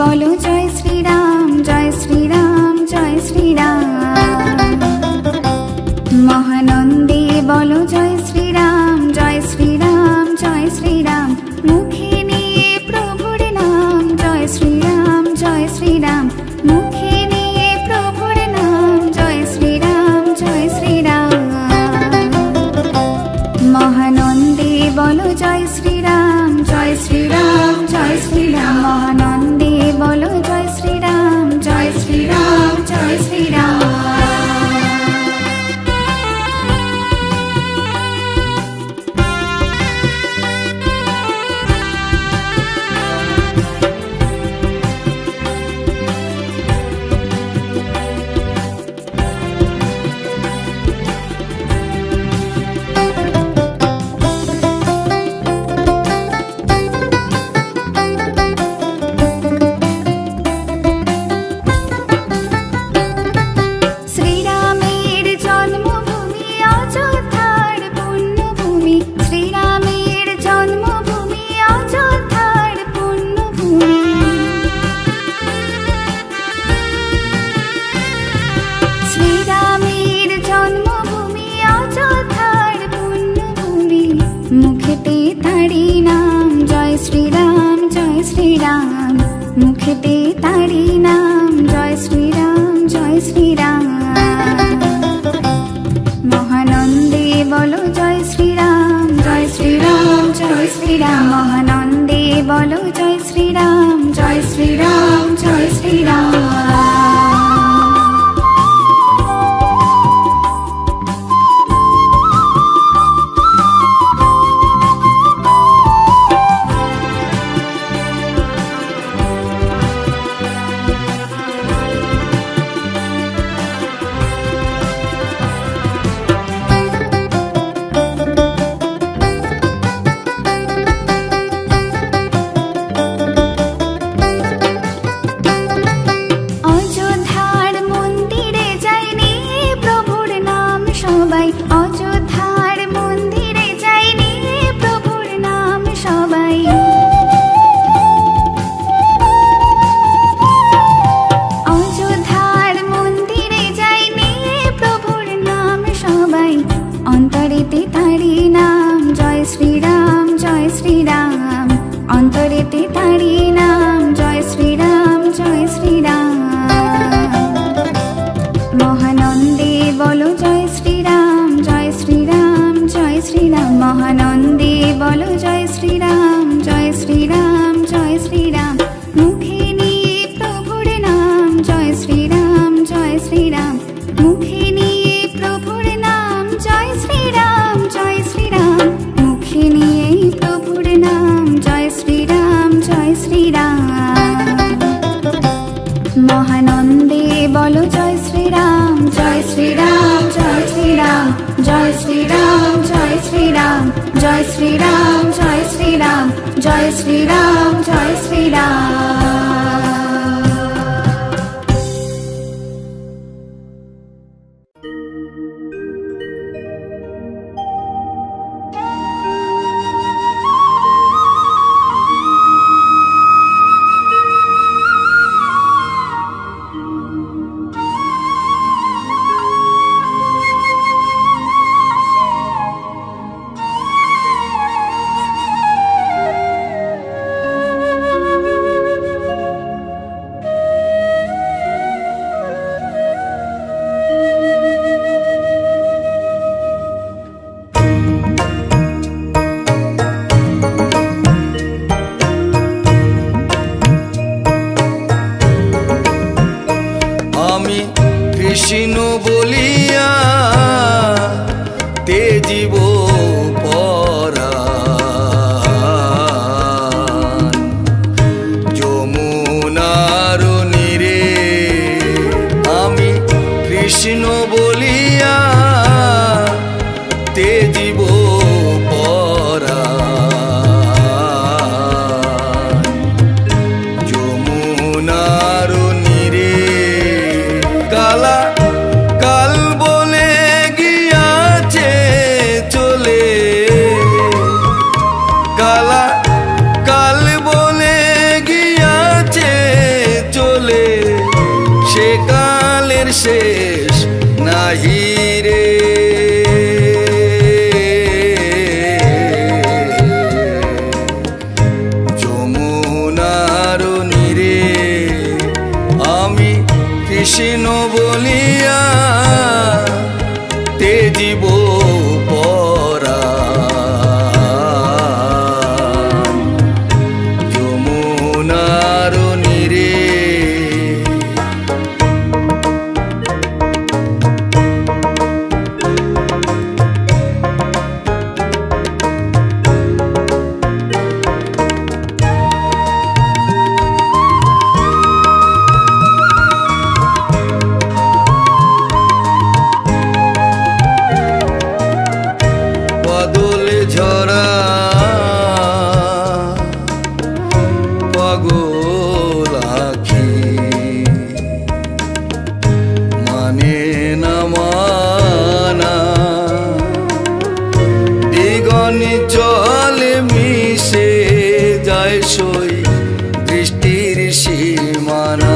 বলো জয় শ্রীরাম, জয় শ্রীরাম, জয় শ্রীরাম। মহানন্দে বলো জয় শ্রীরাম, জয় শ্রীরাম, জয় শ্রীরাম। মুখে নিয়ে প্রভুর নাম, জয় শ্রীরাম, জয় শ্রীরাম। মুখে নিয়ে প্রভুর নাম, জয় শ্রীরাম, জয় শ্রীরাম। মহানন্দে বলো জয় শ্রীরাম, জয় শ্রীরাম, জয় শ্রীরাম। মহানন্দে বলো জয় শ্রীরাম, জয় শ্রীরাম, জয় শ্রীরাম। মুখেতে তারি নাম, জয় শ্রীরাম, জয় শ্রীরাম। মহানন্দে বলো জয় শ্রীরাম, জয় শ্রীরাম, জয় শ্রীরাম। মহানন্দে বলো জয় শ্রীরাম, জয় শ্রীরাম, জয় শ্রীরাম। অযোধ্যার মন্দিরে যাইনি প্রভুর নাম সবাই। অযোধ্যার মন্দিরে যাইনি প্রভুর নাম সবাই। অন্তরেতে তারি নাম, জয় শ্রীরাম, জয় শ্রীরাম। অন্তরেতে তারি নাম, জয় শ্রীরাম, জয় শ্রীরাম। মহানন্দে বলো জয় শ্রীরাম, জয় শ্রীরাম, জয় শ্রীরাম। মহানন্দে বলো জয় শ্রীরাম, জয় শ্রীরাম, জয় শ্রীরাম। মুখে নিয়ে প্রভুর নাম, জয় শ্রীরাম, জয় শ্রীরাম। মুখে নিয়ে প্রভুর নাম, জয় শ্রীরাম, জয় শ্রীরাম। মুখে নিয়ে প্রভুর নাম, জয় শ্রীরাম, জয় শ্রীরাম। মহানন্দে বলো জয় শ্রীরাম, জয় শ্রীরাম, জয় শ্রীরাম। জয় শ্রীরাম, জয় শ্রীরাম। জয় শ্রীরাম, জয় শ্রীরাম। জয় শ্রীরাম, জয় শ্রীরাম। শেষ নাহি রে। যমুনার নীরে আমি কৃষ্ণ বলিয়া তেজিব পরাণ। যমুনার নীরে ঝরা পাগল আখি মানে না মানা। দিগনি জলে মিশে যায় সই দৃষ্টির সীমানা।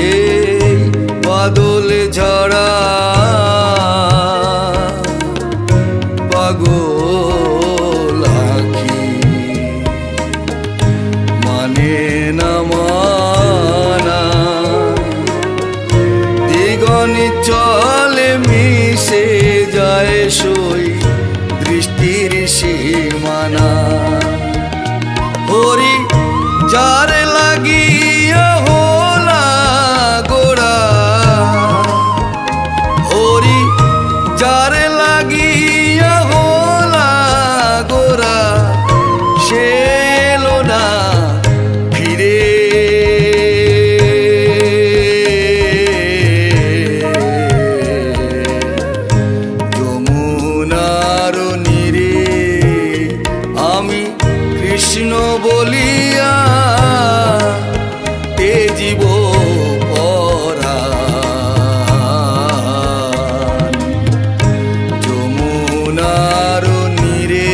এই বাদল ঝরা পাগল আখি মানে না মানা। দিগনি চলে মিশে যায় সই দৃষ্টির সীমানা। হরি যার লাগিয়া হোলা গোড়া, হরি যার লাগিয়া সে এলো না ফিরে। যমুনার নীরে আমি কৃষ্ণ বলিয়া তেজিব পরাণ। যমুনার নীরে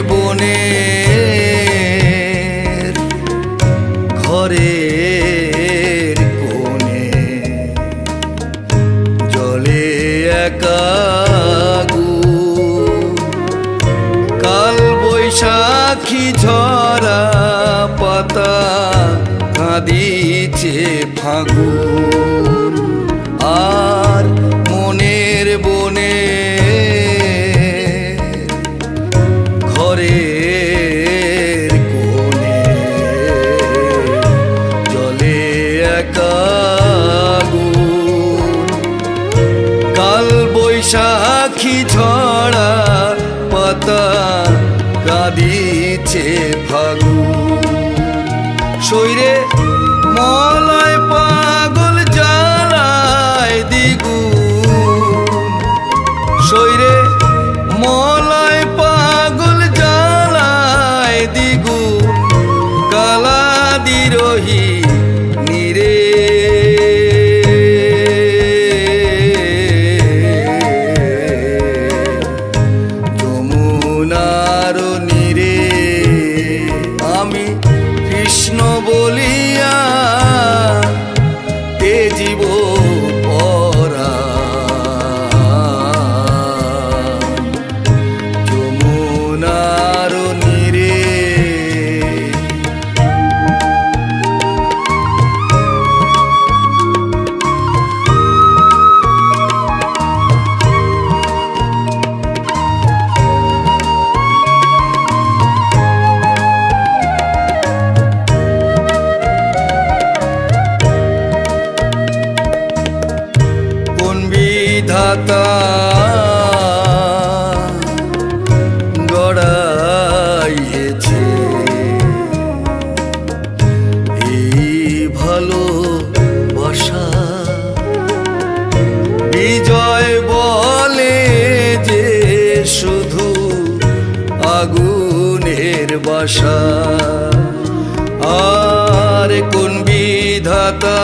বনের ঘরের কোণে জলে একা কাল বৈশাখী ঝরা পাতা কাঁদিছে ফাগুন। আর মনের বনে ঘরের কোণে জলে একা কাল বৈশাখী ঝরা পাতা কাঁদিছে ফাগুন। শৈরে মলয় পাগল জ্বালায় দ্বিগুণ। শৈরে মলয় পাগল জ্বালায় দ্বিগুণ। কালা দিরোহী নীরে যমুনার নীরে আমি কৃষ্ণ বলিয়া তেজিব পরাণ। যমুনার নীরে বিধাতা গড়াইছে এই ভালোবাসা। বিজয় বলে যে শুধু বাসা। আর কোন বিধাতা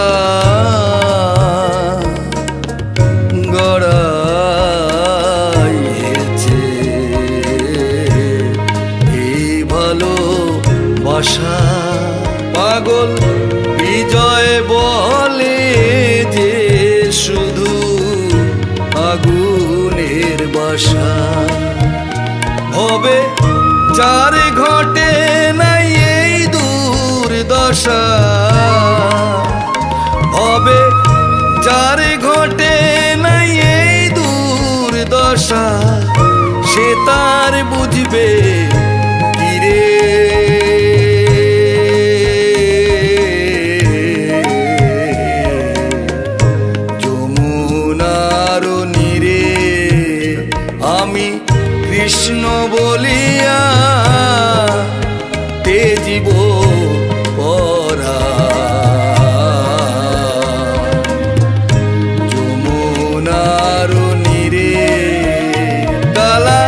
গড়াইছে এই ভালোবাসা। পাগল বিজয় বলে যে শুধু আগুনের বাসা। হবে যার ঘটে নাই এই দুর্দশা, হবে যার ঘটে নাই এই দুর্দশা, সে তার বুঝবে কিরে। যমুনার নীরে আমি কৃষ্ণ বলিয়া তেজিব পরা। যমুনার নীরে কালা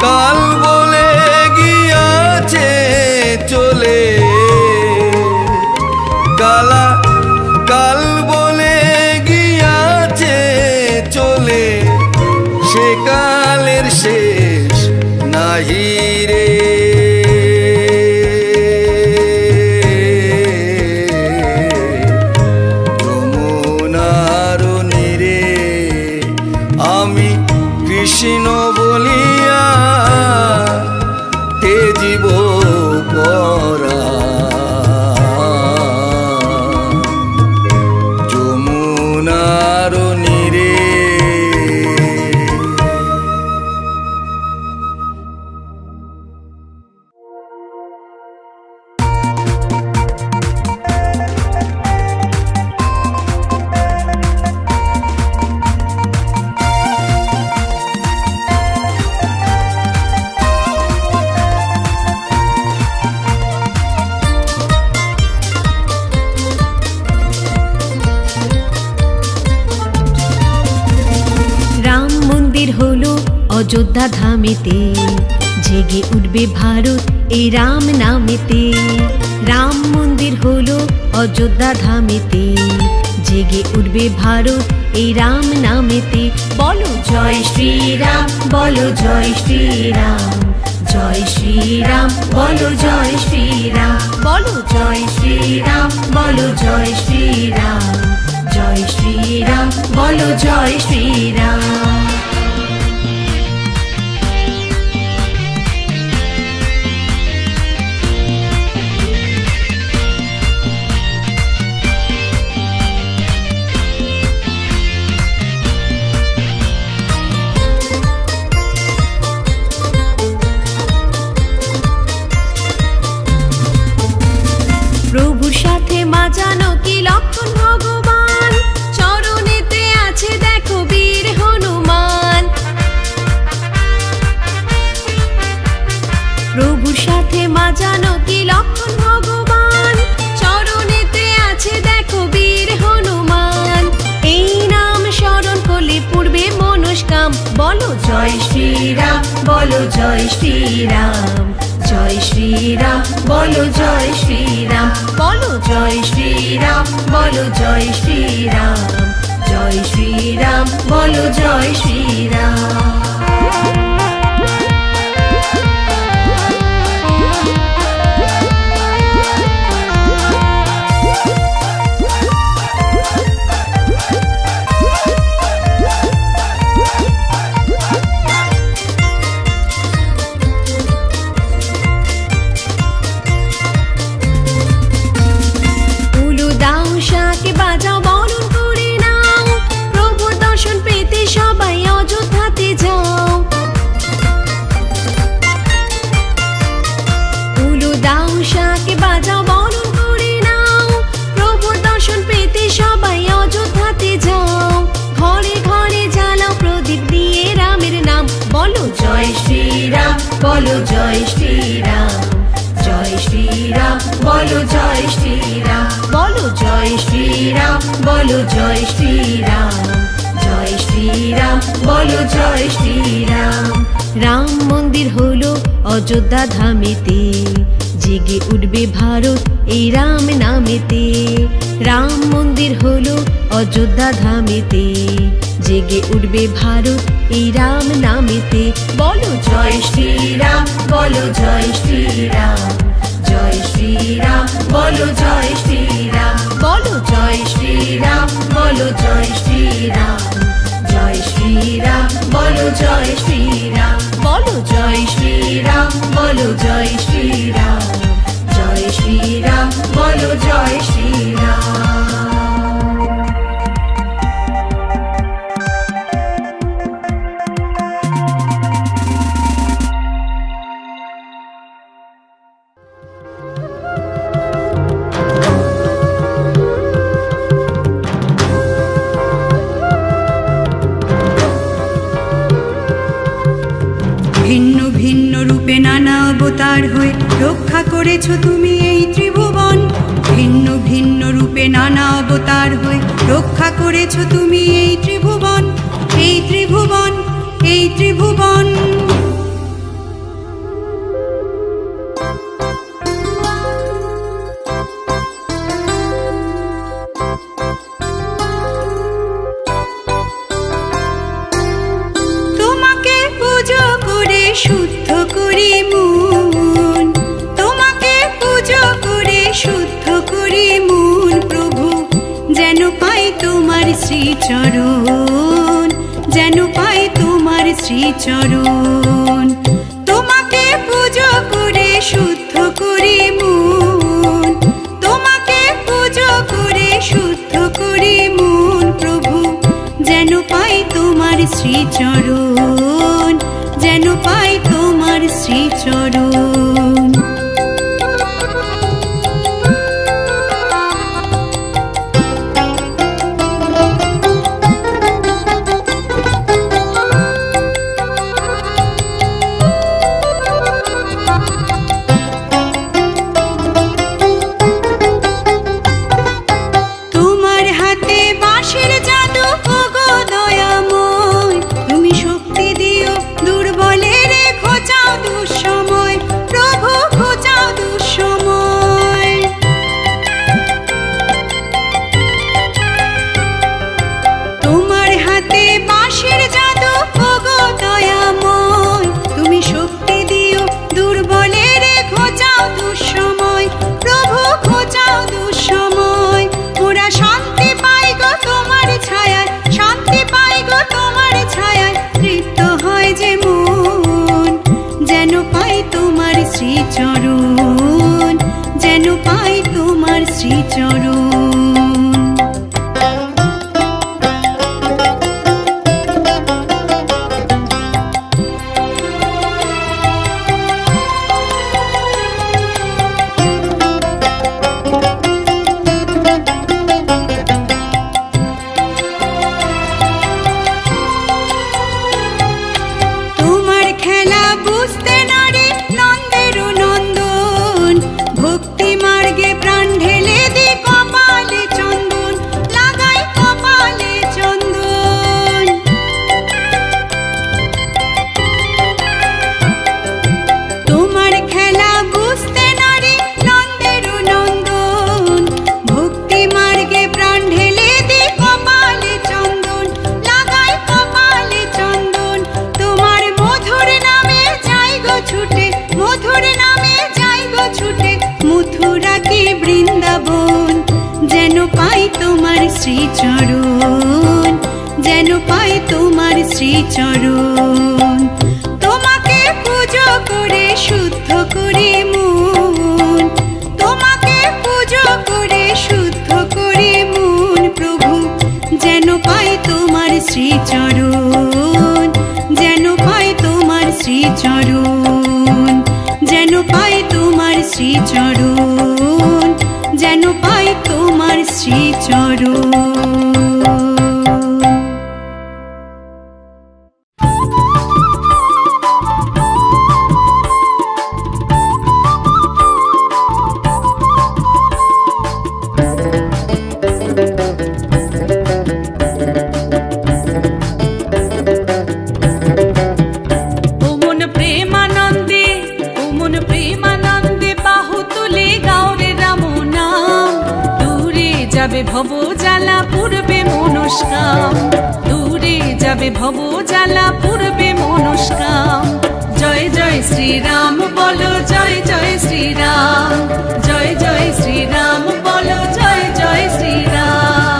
কাল বলে গিয়াছে চলে, কালা কাল বলে গিয়াছে চলে, সে কালের শেষ নাহি রে। যমুনার নীরে আমি কৃষ্ণ বলিয়া তেজিব পরা। যমুনার নীরে অযোধ্যা ধামেতে, জেগে উঠবে ভারত এই রাম নামেতে। রাম মন্দির হলো অযোধ্যা ধামেতে, জেগে উঠবে ভারত এই রাম নামেতে। বলো জয় শ্রীরাম, বলো জয় শ্রীরাম, জয় শ্রীরাম, বলো জয় শ্রীরাম, বলো জয় শ্রীরাম, বলো জয় শ্রীরাম, জয় শ্রীরাম, বলো জয় শ্রীরাম। প্রভুর সাথে মা জানকী লক্ষ্মণ ভগবান, চরণেতে আছে দেখো বীর হনুমান। প্রভুর সাথে মা জানকী লক্ষ্মণ ভগবান, চরণেতে আছে দেখো বীর হনুমান। এই নাম স্মরণ করলে পূর্বে মনস্কাম। বলো জয় শ্রীরাম, বলো জয় শ্রীরাম, জয় শ্রীরাম, বলো জয় শ্রীরাম, বলো জয় শ্রীরাম, বলো জয় শ্রীরাম, জয় শ্রীরাম, বলো জয় শ্রীরাম। বলো জয় শ্রীরাম, জয় শ্রীরাম, বলো জয় শ্রীরাম, বলো জয় শ্রীরাম, বলো জয় শ্রীরাম, জয় শ্রীরাম, বলো জয় শ্রীরাম। রাম মন্দির হলো অযোধ্যা ধামেতে, জেগে উঠবে ভারত এই রাম নামেতে। রাম মন্দির হলো অযোধ্যা ধামেতে, জেগে উঠবে ভারত এই রাম নামেতে। বলো জয় শ্রীরাম, বলো জয় শ্রীরাম, জয় শ্রীরাম, বলো জয় শ্রীরাম, বলো জয় শ্রীরাম, বলো জয় শ্রীরাম, জয় শ্রীরাম, বলো জয় শ্রীরাম, বলো জয় শ্রীরাম, বলো জয় শ্রীরাম, জয় শ্রীরাম, বলো জয় শ্রীরাম। ভিন্ন ভিন্ন রূপে নানা অবতার হয়ে রক্ষা করেছো তুমি এই ত্রিভুবন। ভিন্ন ভিন্ন রূপে নানা অবতার হয়ে রক্ষা করেছো তুমি এই ত্রিভুবন, এই ত্রিভুবন, এই ত্রিভুবন। শুদ্ধ করি মন, তোমাকে পুজো করে শুদ্ধ করি মন প্রভু, যেন পাই তোমার শ্রীচরণ, যেন পাই তোমার শ্রীচরণ। তোমাকে পুজো করে শুদ্ধ করি মন, তোমাকে পুজো করে শুদ্ধ করি মন প্রভু, যেন পাই তোমার শ্রীচরণ, যেন পাই তোমার শ্রীচরণ। তোমার হাতে বাঁশের জাদু ওগো দয়াময়, তুমি শক্তি দিও দুর্বলের ঘোচাও দুঃসময়, প্রভু ঘোচাও দুঃসময়। তোমার হাতে বাঁশের জাদু ওগো দয়াময়, তুমি শক্তি দিও দুর্বলের ঘোচাও দুঃসময়, প্রভু ঘোচাও দুঃসময়। মোরা শান্তি পাই গো তোমার ছায়ায়, শান্তি পাই গো তোমার ছায়ায়, তৃপ্ত হয় যে মন, যেন পাই তোমার শ্রীচরণ, যেন পাই তোমার শ্রীচরণ। তোমার খেলা বুঝতে নারে নন্দের নন্দন, ভক্তি মার্গে প্রাণ ঢেলে দি কপালে চন্দন, লাগাই কপালে চন্দন। তোমার খেলা বুঝতে নারে নন্দের নন্দন, ভক্তি মার্গে প্রাণ ঢেলে দি কপালে চন্দন, লাগাই কপালে চন্দন। তোমার মধুর নামে যাই গো ছুটে, মধুর নামে যাই গো ছুটে, মথুরা কি বৃন্দাবন, যেন পাই তোমার শ্রীচরণ, যেন পাই তোমার শ্রীচরণ। তোমাকে পুজো করে শুদ্ধ করি মন, তোমাকে পুজো করে শুদ্ধ করি মন প্রভু, যেন পাই তোমার শ্রীচরণ, যেন পাই তোমার শ্রীচরণ, যেন পাই তোমার শ্রীচরণ, যেন পাই তোমার শ্রীচরণ। ও মন প্রেমানন্দে যাবে ভব জ্বালা পূর্বে মনস্কাম। জয় জয় শ্রীরাম বলো জয় জয় শ্রীরাম, জয় জয় শ্রীরাম বলো জয় জয় শ্রীরাম।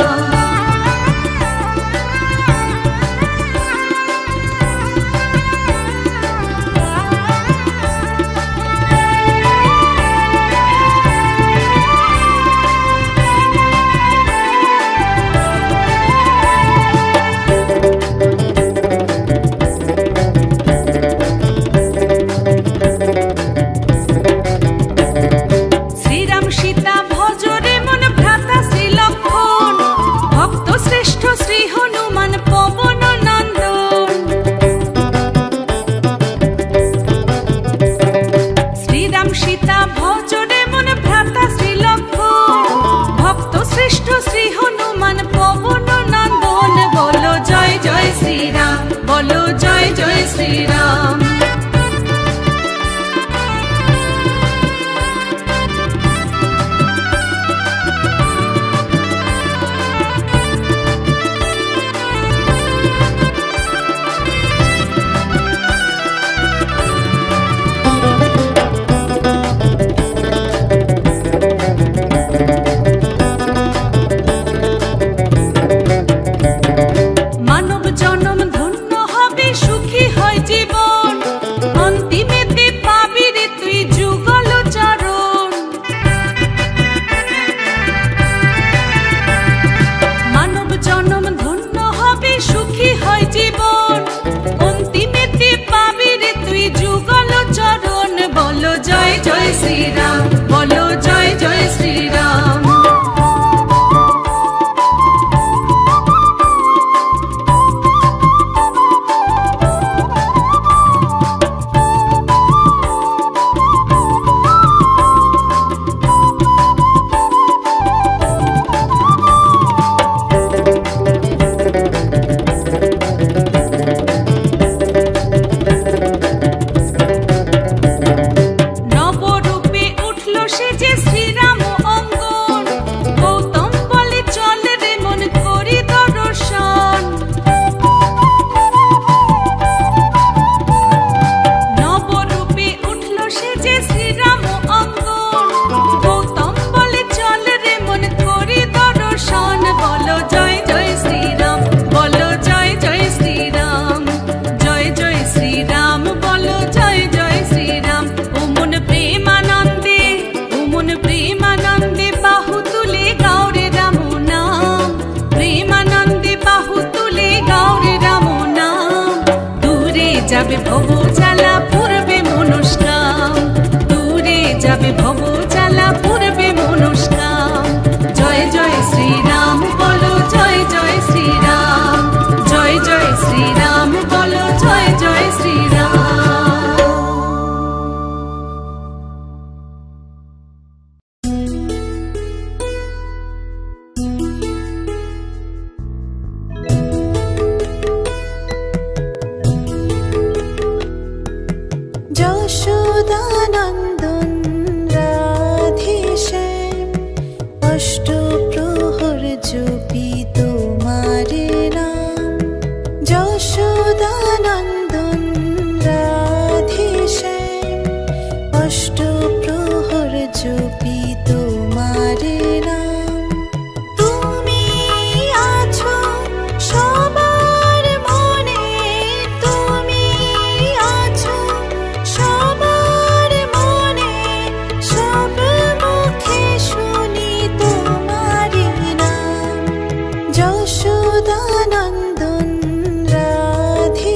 বলো জয় জয় শ্রীরাম। মানব জনম ধন্য হবে, সুখী হয় জীবন, অন্তিমেতে পাবি রে তুই যুগল চরণ। মানব জনম ধন্য হবে, সুখী হয় জীবন, অন্তিমেতে পাবি রে তুই যুগল চরণ। বলো জয় জয় শ্রীরাম, বলো জয় জয় শ্রীরাম। নবরূপে উঠল সে যে শ্রীরাম অঙ্গন, গৌতম বলে চল রে মন করি দর্শন। নবরূপে উঠল সে যে শ্রীরাম অঙ্গন, গৌতম বলে চল রে মন করি দর্শন। বলো জয় জয় শ্রীরাম, বলো জয় জয় শ্রীরাম, জয় জয় শ্রীরাম বলো জয় জয় শ্রীরাম। ও মন প্রেমানন্দে, ও মন প্রেমানন্দে বাহু তুলে গাওরে রাম নাম, প্রেমানন্দে বাহু তুলে গাওরে রাম নাম। দূরে যাবে ভব জ্বালা পূর্বে মনস্কাম, দূরে যাবে ভব জ্বালা পূর্বে মনস্কাম। জয় জয় শ্রীরাম বলো জয় জয় শ্রীরাম, জয় জয় শ্রীরাম বলো জয় জয় শ্রীরাম। যশোদানন্দন রাধেশ্যাম, অষ্টপ্রহর জপি তোমারে নাম। যশোদানন্দন রাধেশ্যাম, অষ্টপ্রহর জপি তোমারে নাম। তুমি আছো সবার মনে, তুমি আছো সবার মনে, সব মুখে শুনি তোমারি নাম। যশোদানন্দন রাধে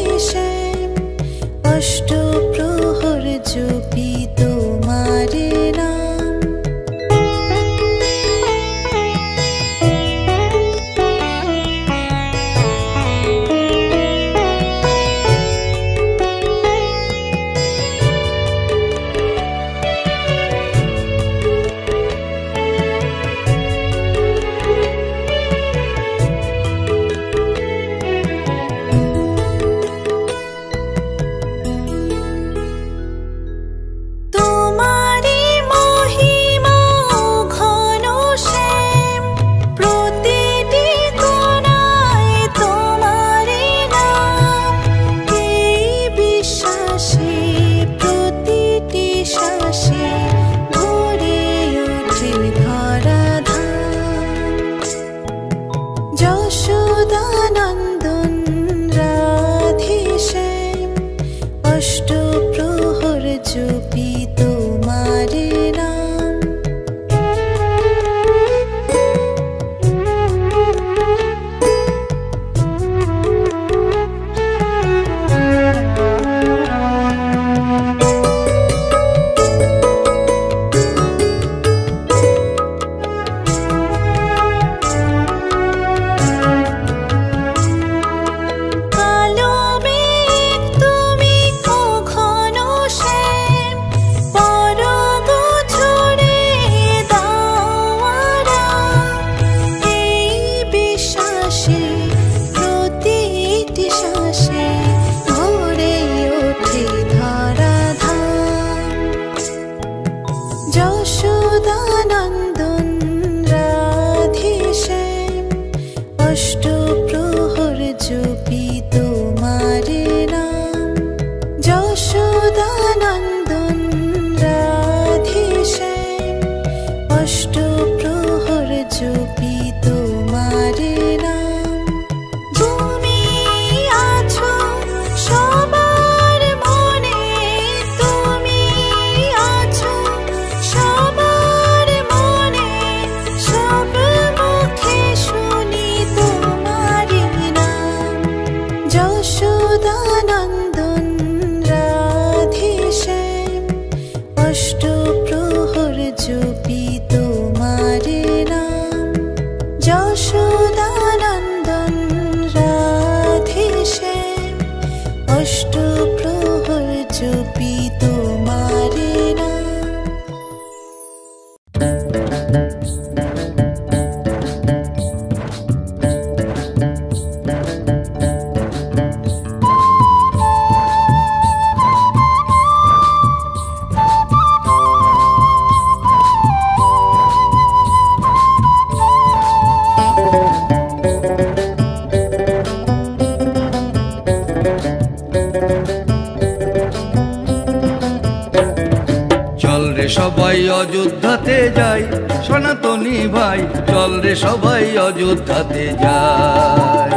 সবাই অযোধ্যাতে যাই, সনাতনী ভাই চল রে সবাই অযোধ্যাতে যাই।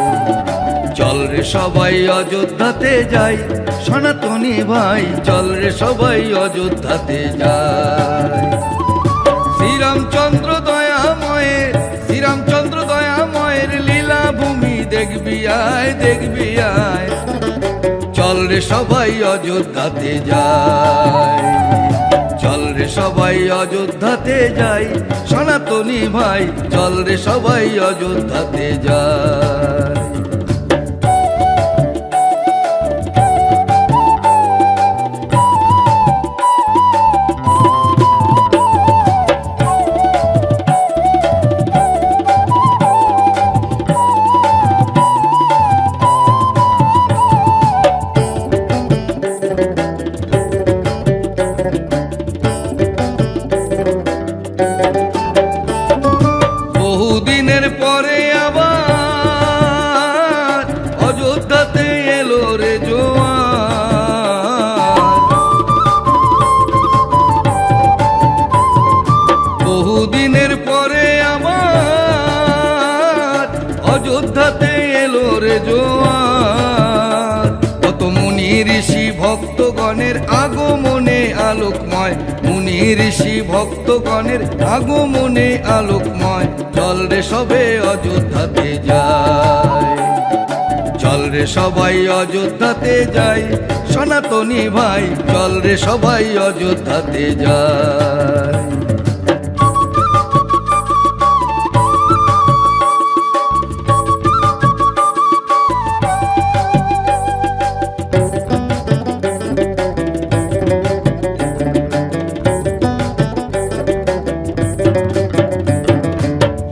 চল রে সবাই অযোধ্যাতে যাই, সনাতনী ভাই চল রে সবাই অযোধ্যাতে যাই। শ্রীরামচন্দ্র দয়াময়ের, শ্রীরামচন্দ্র দয়াময়ের লীলা ভূমি দেখবি আয়, দেখবি আয়। চল রে সবাই অযোধ্যাতে যাই, চল রে সবাই অযোধ্যাতে যাই, সনাতনী ভাই চল রে সবাই অযোধ্যাতে যাই। বহুদিনের পরে আবার অযোধ্যাতে এলো রে জোয়ার। বহুদিনের পরে আবার অযোধ্যাতে এলো রে জোয়ার। কত মুনি ঋষি ভক্তগণের আগমনে আলোকময়, মুনি ঋষি ভক্তগণের আগমনে আলোকময়। চল রে সবে অযোধ্যাতে যাই, চল রে সবাই অযোধ্যাতে যাই, সনাতনী ভাই চল রে সবাই অযোধ্যাতে যাই।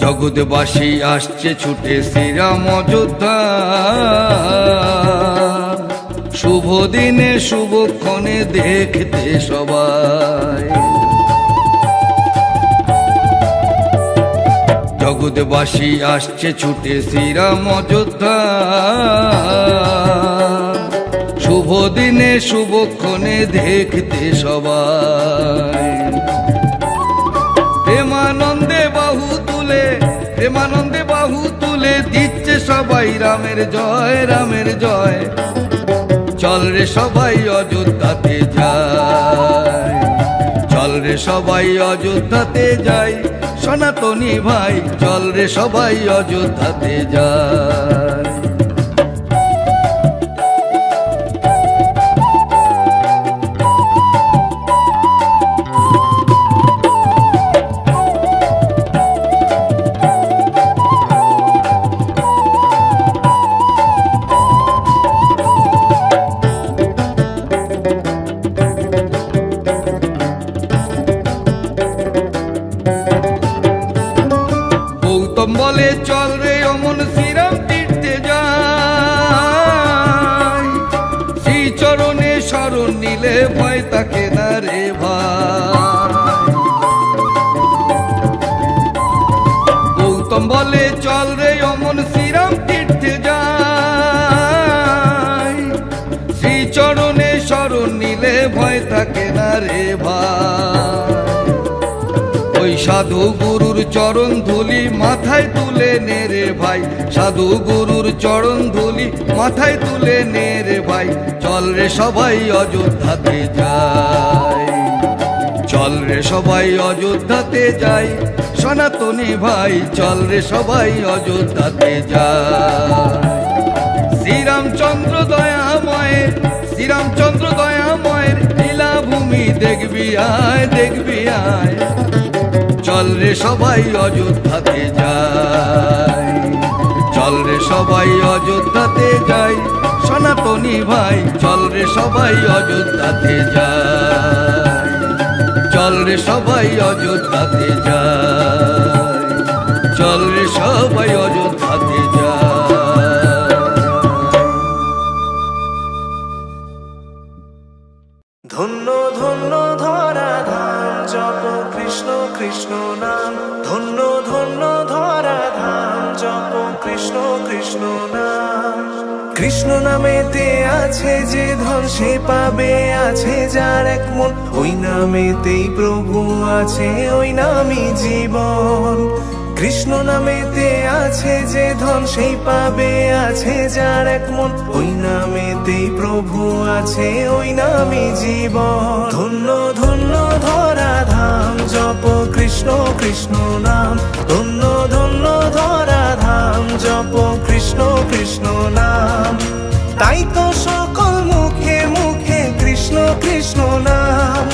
জগৎবাসী আসছে ছুটে শ্রীরাম অযোধ্যা, শুভ দিনে শুভক্ষণে দেখতে সবাই। জগৎবাসী আসছে ছুটে শ্রীরাম অযোধ্যা, শুভ দিনে শুভক্ষণে দেখতে সবাই। প্রেমানন্দে বাহু তুলে, প্রেমানন্দে বাহু তুলে দিচ্ছে সবাই রামের জয়, রামের জয়। চল রে সবাই অযোধ্যাতে যাই, চল রে সবাই অযোধ্যাতে যাই, সনাতনী ভাই চল রে সবাই অযোধ্যাতে যাই। বলে চল রে অমন শ্রীরাম তীর্থে যাই, শ্রী চরণে শরণ নিলে ভয় থাকে না রে ভাই। গৌতম বলে চল রে অমন শ্রীরাম তীর্থে যাই, শ্রী চরণে শরণ নিলে ভয় থাকে না রে ভাই। ওই সাধু গুরুর চরণ ধুলি মাথায় তুলে নে রে ভাই, সাধু গুরুর চরণ ধুলি মাথায় তুলে নে রে ভাই। চল রে সবাই অযোধ্যাতে যাই, চল রে সবাই অযোধ্যাতে যাই, সনাতনী ভাই চল রে সবাই অযোধ্যাতে যাই। শ্রীরামচন্দ্র দয়াময়ের, শ্রীরামচন্দ্র দয়াময়ের লীলা ভূমি দেখবি আয়, দেখবি আয়। চল রে সবাই অযোধ্যাতে যাই, চল রে সবাই অযোধ্যাতে যাই, সনাতনী ভাই চল রে সবাই অযোধ্যাতে যাই, চল রে সবাই অযোধ্যাতে যাই, চল রে সবাই অযোধ্যাতে যাই। ধন্য ধন্য ধরা ধাম জপ কৃষ্ণ কৃষ্ণ নাম, ধন্য ধন্য ধরা ধাম জপ কৃষ্ণ কৃষ্ণ নাম। কৃষ্ণ নামেতে আছে যে ধন সে পাবে আছে যার এক মন, ওই নামেতেই প্রভু আছে ওই নামই জীবন। কৃষ্ণ নামেতে আছে যে ধন সেই পাবে আছে যার এক মন, ওই নামেতেই প্রভু আছে ওই নামই জীবন। ধন্য ধন্য ধরা ধাম জপ কৃষ্ণ কৃষ্ণ নাম, ধন্য ধন্য ধরা ধাম জপ কৃষ্ণ কৃষ্ণ নাম। তাই তো সকল মুখে মুখে কৃষ্ণ কৃষ্ণ নাম,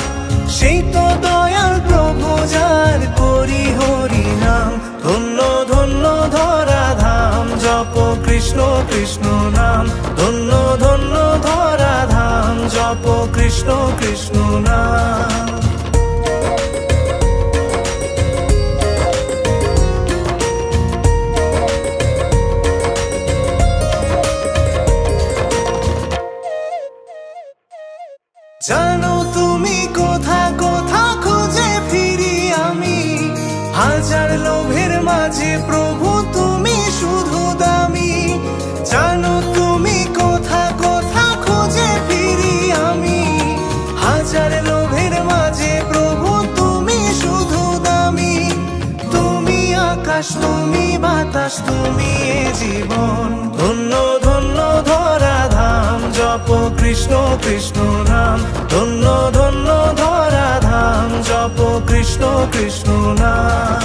সেই তো দয়াল প্রভু যার করি হরি নাম। ধন্য ধন্য ধরা ধাম জপ কৃষ্ণ কৃষ্ণ নাম, ধন্য ধন্য ধরা ধাম জপ কৃষ্ণ কৃষ্ণ নাম। জানো তুমি কোথা কোথা খুঁজে ফিরি আমি, হাজার লোভের মাঝে প্রভু তুমি শুধু দামি। জানো তুমি কোথা কোথা খুঁজে ফিরি আমি, হাজার লোভের মাঝে প্রভু তুমি শুধু দামি। তুমি আকাশ তুমি বাতাস তুমি এ জীবন, ধন্য ধন্য ধরা ধাম জপ কৃষ্ণ কৃষ্ণ নাম, ধন্য ধন্য ধরা ধাম জপ কৃষ্ণ কৃষ্ণ নাম।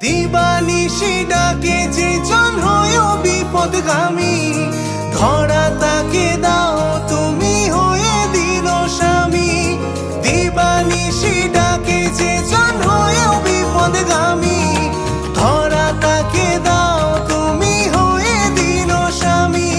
দিবানিশি ডাকে যে জন হয় বিপদগামী, ধরা তাকে দাও তুমি হয়ে দিল স্বামী। দিবানিশি ডাকে যে জন হয় বিপদগামী, ধরা তাকে দাও তুমি হয়ে দিল স্বামী।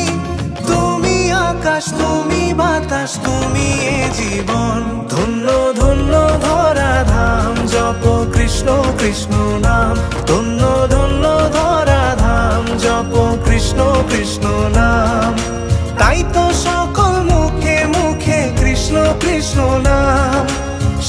তুমি আকাশ তুমি বাতাস তুমি এ জীবন, ধন্য ধন্য ধরা ধাম জপ কৃষ্ণ কৃষ্ণ নাম, ধন্য ধন্য ধরা ধাম জপ কৃষ্ণ কৃষ্ণ নাম। তাই তো সকল মুখে মুখে কৃষ্ণ কৃষ্ণ নাম,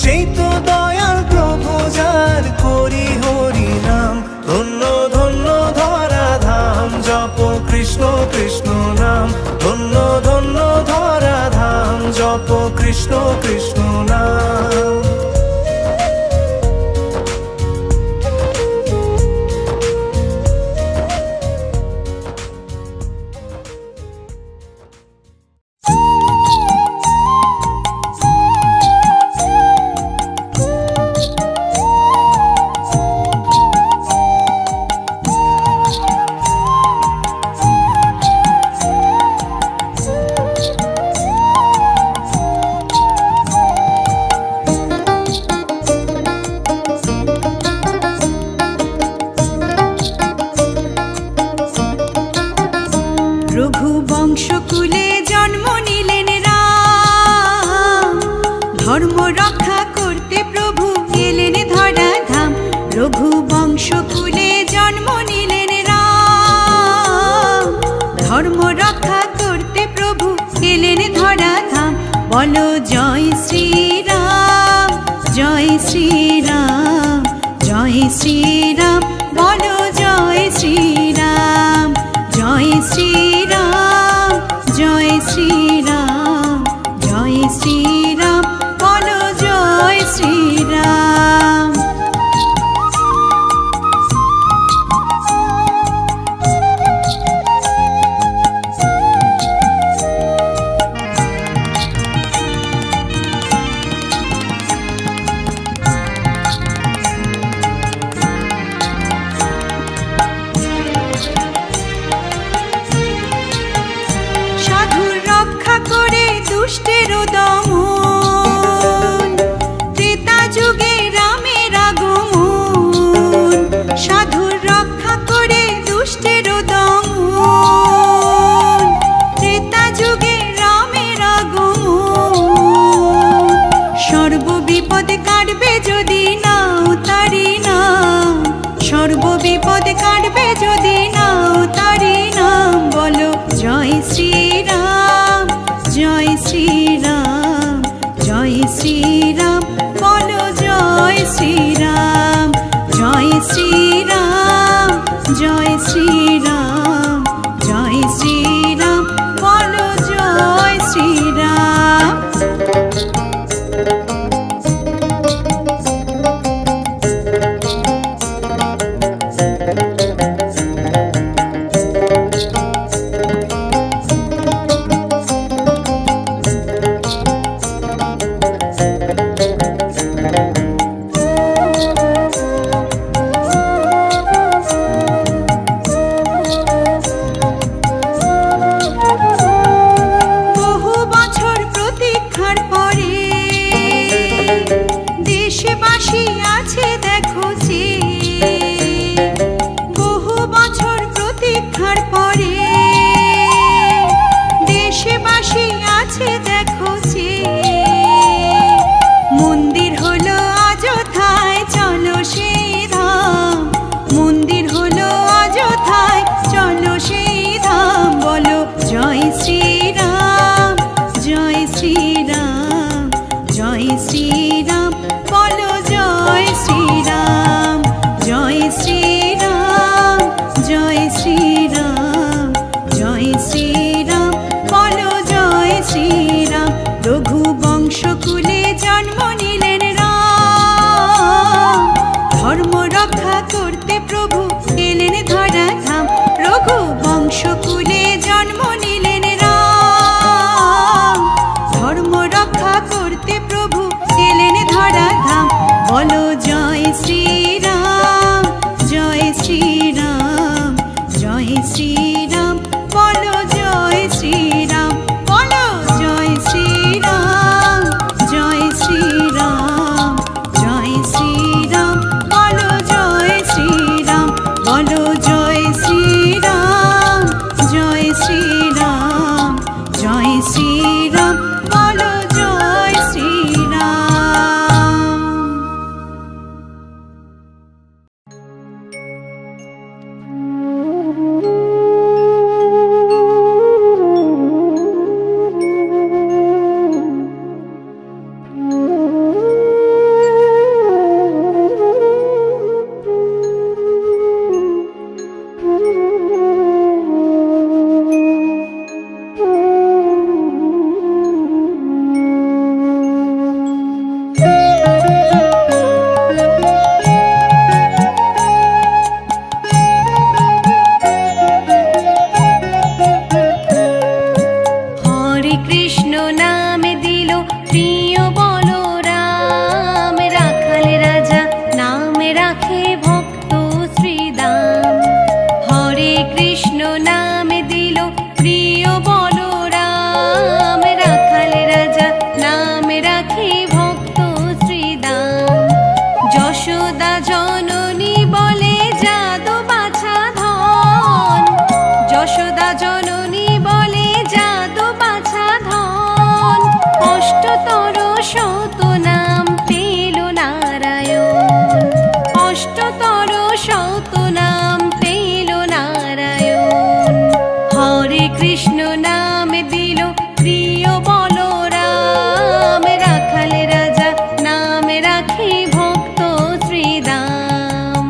সেই তো দয়াল প্রভু যার করি হরি নাম। ধন্য ধন্য ধরা ধাম জপ কৃষ্ণ কৃষ্ণ নাম, ধন্য ধন্য ধরা ধাম জপ কৃষ্ণ কৃষ্ণ নাম। বলো জয় শ্রীরাম জয় শ্রীরাম জয় শ্রীরাম, বলো জয় শ্রীরাম জয় শ্রীরাম জয় শ্রীরাম জয় শ্রীরাম, বলো জয় শ্রীরাম। সর্ববিপদ কাটবে যদি নাও তারি নাম, বলো জয় শ্রীরাম জয় জয় শ্রীরাম, জয় শ্রীরাম, বলো জয় শ্রীরাম, জয় শ্রীরাম, জয় শ্রীরাম, জয় শ্রীরাম, বলো জয় শ্রীরাম। বহু বছর প্রতীক্ষার পরে দেশবাসী আছে দেখো যে, বহু বছর প্রতীক্ষার পরে দেশবাসী আছে দেখো যে, মন্দির হলো অযোধ্যায়, চলো সেই ধাম, মন্দির হলো অযোধ্যায়, চলো সেই ধাম, বলো জয় শ্রীরাম, জয় শ্রীরাম, জয় শ্রীরাম, বলো জয় শ্রীরাম, জয় শ্রীরাম, জয় শ্রীরাম, জয় শ্রীরাম, বলো জয় শ্রীরাম। রঘু বংশকুলে জন্ম নিলেন রাম, ধর্ম রক্ষা করতে প্রভু এলেন ধরা ধাম, রঘু বংশকুলে জন্ম নিলেন রাম, ধর্ম রক্ষা করতে প্রভু এলেন ধরা ধাম, বলো জয় শ্রীরাম, জয় শ্রীরাম, জয় শ্রীরাম, বলো জয় শ্রীরাম, বলো জয় শ্রীরাম, জয় শ্রীরাম, জয় শ্রীরাম, বলো জয় শ্রীরাম, বলো জয় শ্রীরাম, জয় শ্রীরাম, জয় শ্রীরাম, বলো জয় শ্রীরাম। হরে কৃষ্ণ নাম দিল প্রিয় বলরাম, রাখাল রাজা নাম রাখে ভক্ত শ্রীদাম। হরে কৃষ্ণ নাম দিল প্রিয় বলরাম, রাখাল রাজা নাম রাখে ভক্ত শ্রীদাম। যশোদা জননী বলে যাদব বাছা ধন, যশোদা জননী বলে যাদব বাছা ধন, অষ্টতর শত নাম পেল নারায়ণ, অষ্টতর শত নাম পেল নারায়ণ। হরে কৃষ্ণ নাম দিল প্রিয় বলরাম, রাখাল রাজা নাম রাখে ভক্ত শ্রীদাম।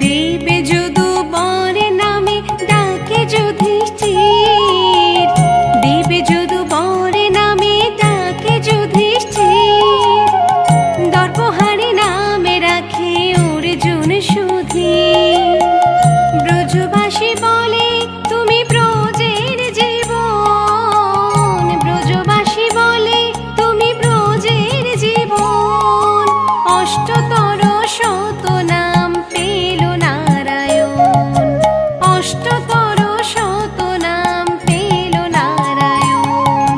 দেবে যদু বর নামে ডাকে যুধিষ্ঠির, দেবে যদু বর নামে ডাকে যুধিষ্ঠির, দর্পহারি নামে রাখে অর্জুন সুধীর। ব্রজবাসী বলে তুমি ব্রজের জীবন, ব্রজবাসী বলে তুমি ব্রজের জীবন, অষ্টতর শত নাম পেল নারায়ণ, অষ্টতর শত নাম পেল নারায়ণ।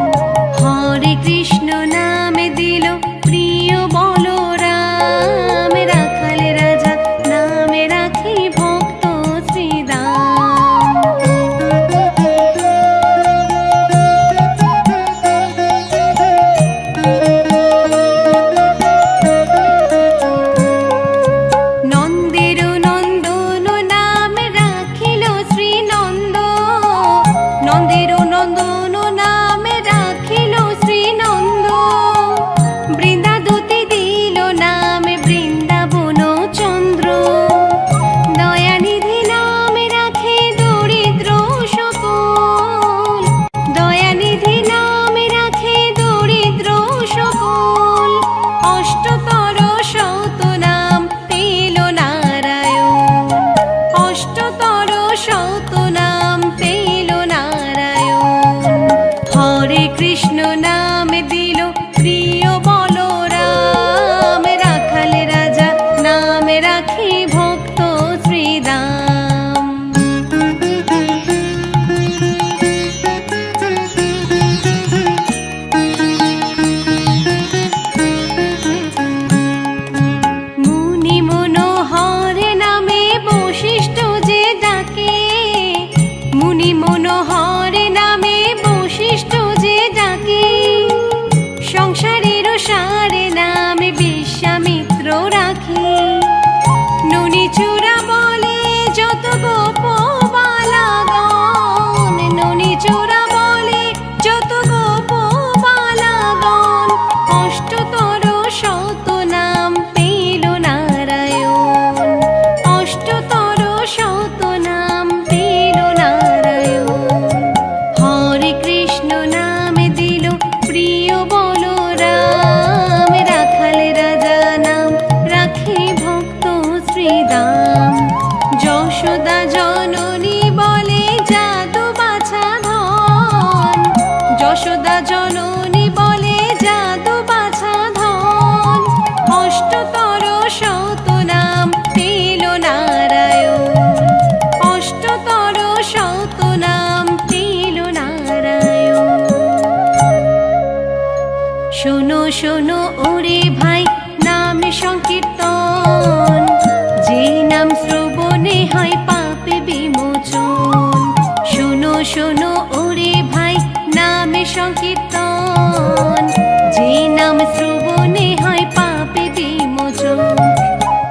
হরে কৃষ্ণ নাম দিল প্রিয় বলরাম, রাখাল রাজা নাম রাখে ভক্ত শ্রীদাম।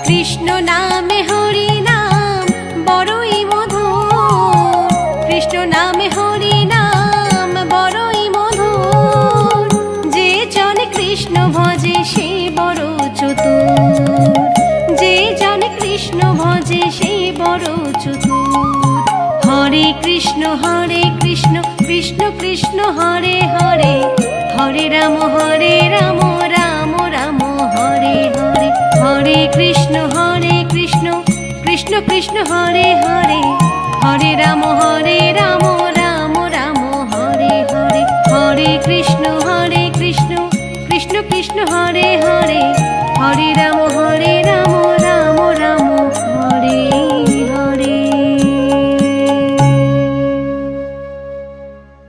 কৃষ্ণ নামে হরি নাম বড়ই মধুর, কৃষ্ণ নামে হরি নাম বড়ই মধুর, যে জন কৃষ্ণ ভজে সে বড় চতুর, যে জন কৃষ্ণ ভজে সে বড় চতুর। হরে কৃষ্ণ কৃষ্ণ কৃষ্ণ হরে হরে, হরে রাম রাম রাম হরে হরে, হরে কৃষ্ণ কৃষ্ণ কৃষ্ণ হরে হরে, হরে রাম রাম রাম হরে হরে, হরে কৃষ্ণ কৃষ্ণ কৃষ্ণ হরে হরে, হরে রাম